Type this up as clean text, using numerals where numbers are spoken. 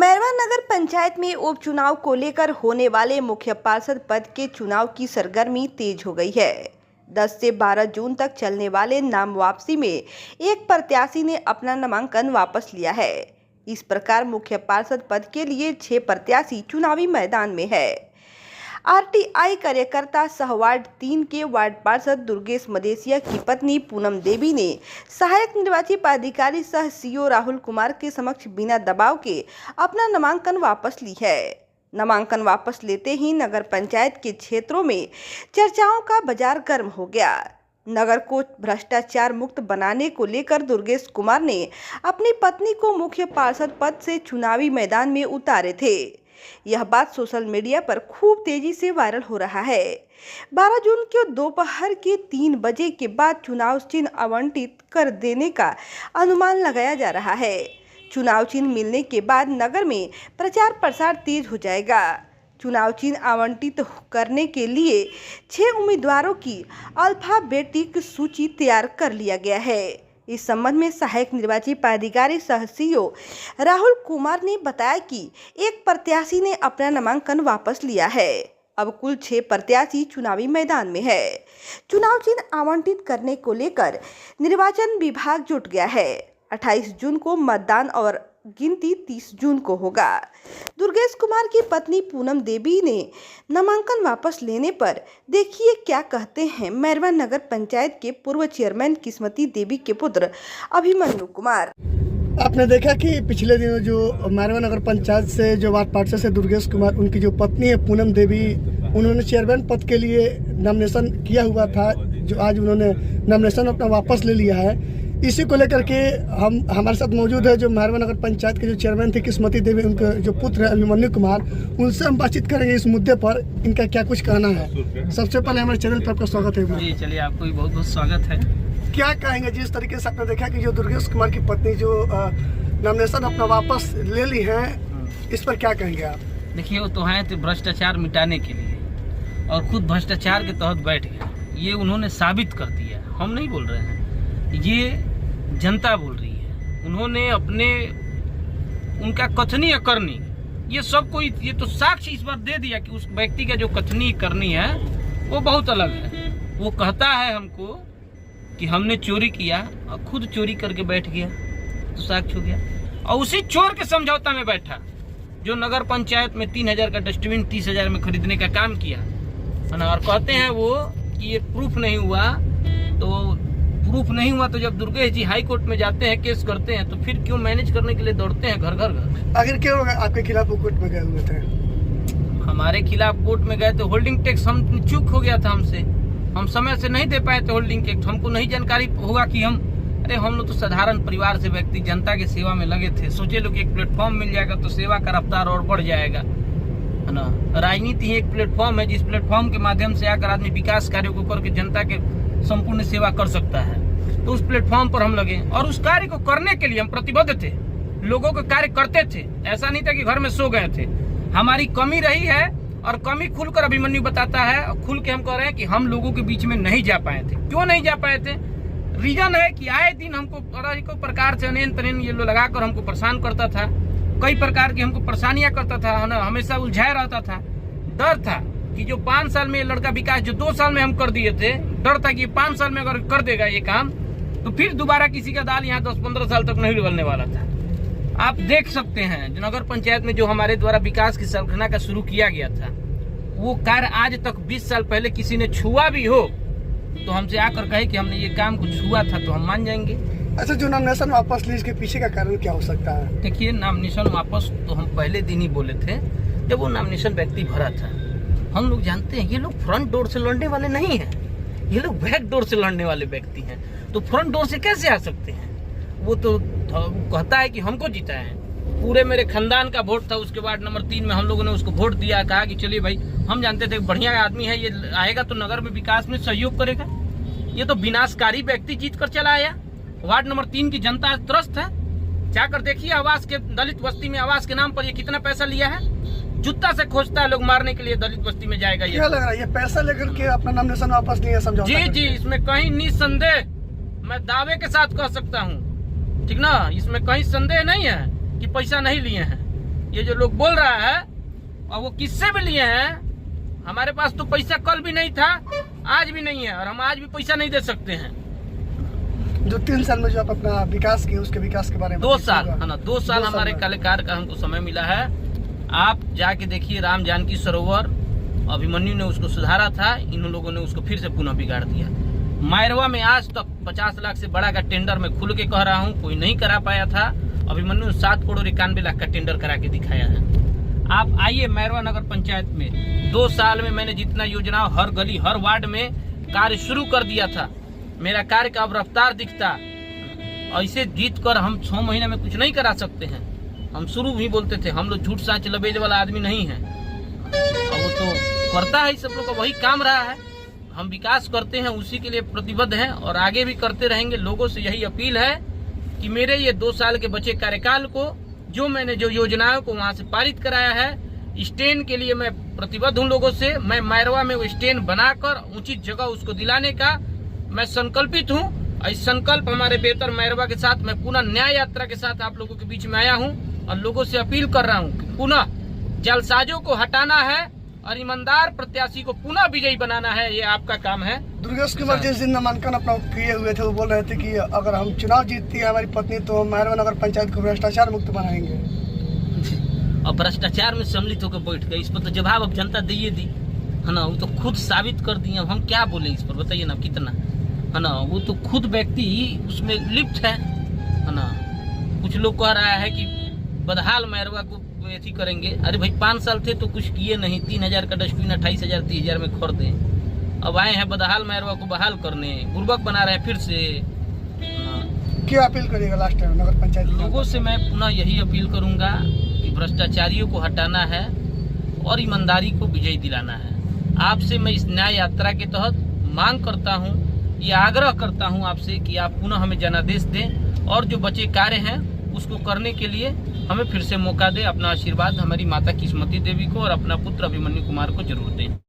मैरवा नगर पंचायत में उपचुनाव को लेकर होने वाले मुख्य पार्षद पद के चुनाव की सरगर्मी तेज हो गई है। 10 से 12 जून तक चलने वाले नाम वापसी में एक प्रत्याशी ने अपना नामांकन वापस लिया है। इस प्रकार मुख्य पार्षद पद के लिए 6 प्रत्याशी चुनावी मैदान में है। आरटीआई कार्यकर्ता सह वार्ड 3 के वार्ड पार्षद दुर्गेश मदेशिया की पत्नी पूनम देवी ने सहायक निर्वाची पदाधिकारी सह सीओ राहुल कुमार के समक्ष बिना दबाव के अपना नामांकन वापस ली है। नामांकन वापस लेते ही नगर पंचायत के क्षेत्रों में चर्चाओं का बाजार गर्म हो गया। नगर को भ्रष्टाचार मुक्त बनाने को लेकर दुर्गेश कुमार ने अपनी पत्नी को मुख्य पार्षद पद से चुनावी मैदान में उतारे थे। यह बात सोशल मीडिया पर खूब तेजी से वायरल हो रहा है। 12 जून को दोपहर के 3 बजे के बाद चुनाव चिन्ह आवंटित कर देने का अनुमान लगाया जा रहा है। चुनाव चिन्ह मिलने के बाद नगर में प्रचार प्रसार तेज हो जाएगा। चुनाव चिन्ह आवंटित करने के लिए 6 उम्मीदवारों की अल्फाबेटिक सूची तैयार कर लिया गया है। इस संबंध में सहायक निर्वाची पदाधिकारी सह सीओ राहुल कुमार ने बताया कि एक प्रत्याशी ने अपना नामांकन वापस लिया है। अब कुल 6 प्रत्याशी चुनावी मैदान में है। चुनाव चिन्ह आवंटित करने को लेकर निर्वाचन विभाग जुट गया है। 28 जून को मतदान और गिनती 30 जून को होगा। दुर्गेश कुमार की पत्नी पूनम देवी ने नामांकन वापस लेने पर देखिए क्या कहते हैं मैरवा नगर पंचायत के पूर्व चेयरमैन किस्मती देवी के पुत्र अभिमन्यु कुमार। आपने देखा कि पिछले दिनों जो मैरवा नगर पंचायत से जो वार्ड पार्षद से दुर्गेश कुमार, उनकी जो पत्नी है पूनम देवी, उन्होंने चेयरमैन पद के लिए नॉमिनेशन किया हुआ था, जो आज उन्होंने नॉमिनेशन अपना वापस ले लिया है। इसी को लेकर के हमारे साथ मौजूद है जो मैरवा नगर पंचायत के जो चेयरमैन थे किस्मती देवी, उनके जो पुत्र है अभिमन्यु कुमार। उनसे हम बातचीत करेंगे इस मुद्दे पर, इनका क्या कुछ कहना है। सबसे पहले हमारे चैनल पर आपका स्वागत है। जी चलिए, आपको भी बहुत बहुत स्वागत है। क्या कहेंगे जिस तरीके से आपने देखा कि जो दुर्गेश कुमार की पत्नी जो नॉमिनेशन अपना वापस ले ली है, इस पर क्या कहेंगे आप? देखिए, वो तो हैं तो भ्रष्टाचार मिटाने के लिए और खुद भ्रष्टाचार के तहत बैठ गया। ये उन्होंने साबित कर दिया, हम नहीं बोल रहे हैं, ये जनता बोल रही है। उन्होंने अपने उनका कथनी या करनी, ये सब कोई, ये तो साक्ष्य इस बार दे दिया कि उस व्यक्ति का जो कथनी करनी है वो बहुत अलग है। वो कहता है हमको कि हमने चोरी किया और खुद चोरी करके बैठ गया, तो साक्ष्य हो गया। और उसी चोर के समझौता में बैठा जो नगर पंचायत में 3000 का डस्टबिन 30,000 में खरीदने का काम किया है ना। और कहते हैं वो कि ये प्रूफ नहीं हुआ तो जब दुर्गेश जी हाई कोर्ट में जाते हैं, केस करते हैं, तो फिर क्यों मैनेज करने के लिए दौड़ते हैं घर घर। आखिर क्यों आपके खिलाफ कोर्ट में गए हुए थे? हमारे खिलाफ कोर्ट में गए तो होल्डिंग टैक्स हम चूक हो गया था हमसे, हम समय से नहीं दे पाए थे होल्डिंग टैक्स। हमको नहीं जानकारी हुआ कि हम लोग तो साधारण परिवार से व्यक्ति जनता की सेवा में लगे थे। सोचे लोग एक प्लेटफॉर्म मिल जाएगा तो सेवा का रफ्तार और बढ़ जाएगा, है ना। राजनीति ही एक प्लेटफॉर्म है जिस प्लेटफॉर्म के माध्यम से आकर आदमी विकास कार्यों को करके जनता के संपूर्ण सेवा कर सकता है। तो उस प्लेटफॉर्म पर हम लगे और उस कार्य को करने के लिए हम प्रतिबद्ध थे, लोगों का कार्य करते थे। ऐसा नहीं था कि घर में सो गए थे। हमारी कमी रही है और कमी खुलकर अभिमन्यु बताता है और खुल के हम कह रहे हैं कि हम लोगों के बीच में नहीं जा पाए थे। क्यों नहीं जा पाए थे? रीजन है कि आए दिन हमको अनेकों प्रकार से अनेन तनेन ये लोग लगाकर हमको परेशान करता था, कई प्रकार की हमको परेशानियां करता था, हमेशा उलझाया रहता था। डर था कि जो 5 साल में ये लड़का विकास जो 2 साल में हम कर दिए थे, डर था कि 5 साल में अगर कर देगा ये काम तो फिर दोबारा किसी का दाल यहाँ 10-15 साल तक नहीं उगलने वाला था। आप देख सकते हैं नगर पंचायत में जो हमारे द्वारा विकास की संरचना का शुरू किया गया था, वो कार्य आज तक 20 साल पहले किसी ने छुआ भी हो तो हमसे आकर कहे कि हमने ये काम को छुआ था तो हम मान जाएंगे। अच्छा, जो नॉमिनेशन वापस ली, इसके पीछे का कारण क्या हो सकता है? देखिए, नॉमिनेशन वापस तो हम पहले दिन ही बोले थे जब वो नॉमिनेशन व्यक्ति भरा था। हम लोग जानते हैं ये लोग फ्रंट डोर से लड़ने वाले नहीं है, ये लोग बैक डोर से लड़ने वाले व्यक्ति हैं। तो फ्रंट डोर से कैसे आ सकते हैं? वो तो कहता है कि हमको जीता है, पूरे मेरे खानदान का वोट था। उसके बाद नंबर 3 में हम लोगों ने उसको वोट दिया, कहा कि चलिए भाई, हम जानते थे बढ़िया आदमी है, ये आएगा तो नगर में विकास में सहयोग करेगा। ये तो विनाशकारी व्यक्ति जीत कर चला आया। वार्ड नंबर 3 की जनता त्रस्त है। जाकर देखिए आवास के दलित बस्ती में आवास के नाम पर ये कितना पैसा लिया है। जूता से खोजता है लोग मारने के लिए दलित बस्ती में जाएगा। ये क्या लग रहा है, ये पैसा लेकर के अपना नॉमिनेशन वापस नहीं है समझौता? जी, इसमें कहीं निसंदेह मैं दावे के साथ कह सकता हूँ, ठीक ना, इसमें कहीं संदेह नहीं है कि पैसा नहीं लिए हैं। ये जो लोग बोल रहा है, और वो किससे भी लिए हैं। हमारे पास तो पैसा कल भी नहीं था, आज भी नहीं है, और हम आज भी पैसा नहीं दे सकते हैं। जो 3 साल में जो आप अपना विकास किए, उसके विकास के बारे में 2 साल है ना, 2 साल हमारे कार्यकाल का हमको समय मिला है। आप जाके देखिए, राम जानकी सरोवर अभिमन्यु ने उसको सुधारा था, इन लोगों ने उसको फिर से पुनः बिगाड़ दिया। मैरवा में आज तक 50 लाख से बड़ा का टेंडर मैं खुल के कह रहा हूँ, कोई नहीं करा पाया था। अभिमन्यु 7 करोड़ 91 लाख का टेंडर करा के दिखाया है। आप आइए मैरवा नगर पंचायत में, 2 साल में मैंने जितना योजना हर गली हर वार्ड में कार्य शुरू कर दिया था। मेरा कार्य का अब रफ्तार दिखता। ऐसे जीत कर हम 6 महीने में कुछ नहीं करा सकते हैं। हम शुरू भी बोलते थे, हम लोग झूठ साँच लबेज वाला आदमी नहीं है। और वो तो करता है, सब लोग का वही काम रहा है। हम विकास करते हैं, उसी के लिए प्रतिबद्ध हैं और आगे भी करते रहेंगे। लोगों से यही अपील है कि मेरे ये 2 साल के बचे कार्यकाल को, जो मैंने जो योजनाओं को वहां से पारित कराया है, स्टैंड के लिए मैं प्रतिबद्ध हूँ लोगों से। मैं मैरवा में वो स्टैंड बनाकर उचित जगह उसको दिलाने का मैं संकल्पित हूँ। इस संकल्प हमारे बेहतर मैरवा के साथ मैं पुनः न्याय यात्रा के साथ आप लोगों के बीच में आया हूँ और लोगों से अपील कर रहा हूँ कि पुनः जालसाजों को हटाना है और ईमानदार प्रत्याशी को पुनः विजयी बनाना है। ये आपका काम है। दुर्गेश कुमार जिस दिन नामांकन अपना किए हुए थे, वो बोल रहे थे कि अगर हम चुनाव जीतती है हमारी पत्नी, तो हम मैरवा नगर पंचायत को भ्रष्टाचार मुक्त बनाएंगे। और भ्रष्टाचार में सम्मिलित होकर बैठ गए। इस पर तो जवाब अब जनता दे दी है ना। वो तो खुद साबित कर दिए। अब हम क्या बोले इस पर, बताइए ना, कितना है ना। वो तो खुद व्यक्ति उसमें लिप्त है ना। कुछ लोग कह रहा है कि बदहाल मैरवा को ऐसी करेंगे। अरे भाई 5 साल थे तो कुछ किए नहीं। 3000 का डस्टबिन 28,000 30,000 में खरीदे। अब आए हैं बदहाल मैरवा को बहाल करने, बुर्बक बना रहे हैं फिर से। क्या अपील करिएगा लास्ट टाइम नगर पंचायत लोगों से? मैं पुनः यही अपील करूंगा कि भ्रष्टाचारियों को हटाना है और ईमानदारी को विजय दिलाना है। आपसे मैं इस न्याय यात्रा के तहत मांग करता हूं, ये आग्रह करता हूं आपसे कि आप पुनः हमें जनादेश दें और जो बचे कार्य हैं उसको करने के लिए हमें फिर से मौका दें। अपना आशीर्वाद हमारी माता किस्मती देवी को और अपना पुत्र अभिमन्यु कुमार को जरूर दें।